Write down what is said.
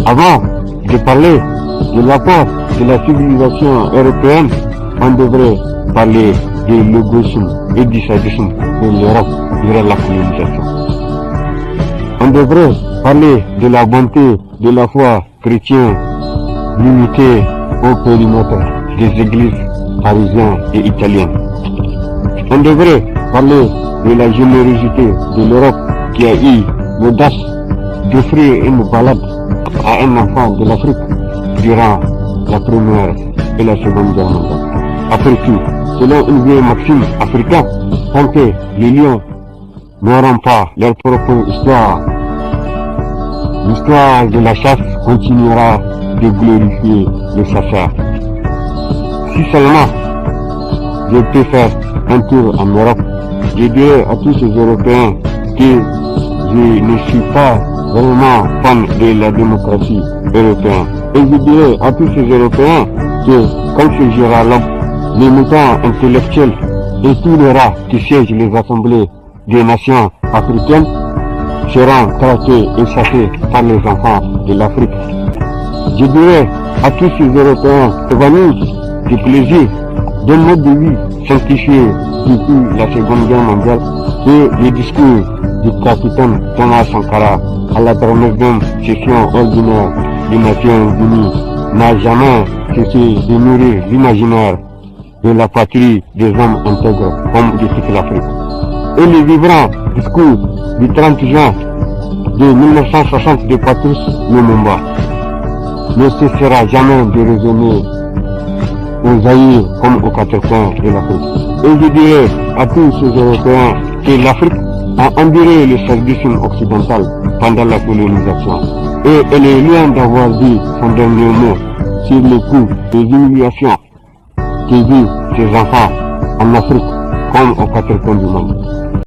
Avant de parler de l'apport de la civilisation européenne, on devrait parler de l'égoïsme et du sadisme de l'Europe durant la colonisation. On devrait parler de la bonté de la foi chrétienne limitée au périmètre des églises parisiennes et italiennes. On devrait parler de la générosité de l'Europe qui a eu l'audace d'offrir une balade à un enfant de l'Afrique durant la Première et la Seconde Guerre mondiale. Après tout, selon une vieille maxime africaine, tant que les lions n'auront pas leur propre histoire, l'histoire de la chasse continuera de glorifier les chasseurs. Si seulement je peux faire un tour en Europe, je dirais à tous ces Européens que je ne suis pas vraiment fan de la démocratie européenne. Et je dirais à tous ces Européens que, comme ce Gérald, les moutons intellectuels et tous les rats qui siègent les assemblées des nations africaines seront traqués et chassés par les enfants de l'Afrique. Je dirais à tous ces Européens évanouis du plaisir d'un mode de vie sanctifié depuis la Seconde Guerre mondiale que le discours du capitaine Thomas Sankara à la 39e session ordinaire des Nations Unies n'a jamais cessé de nourrir l'imaginaire de la patrie des hommes intègres comme de toute l'Afrique. Et le vibrant discours du 30 juin de 1960 de Patrice Lumumba ne cessera jamais de résonner aux Zaïre comme aux quatre coins de l'Afrique. Et je dirais à tous ces Européens que l'Afrique a enduré le servilisme occidental pendant la colonisation. Et elle est loin d'avoir dit son dernier mot sur les coups des humiliations que vivent ces enfants en Afrique comme aux quatre coins du monde.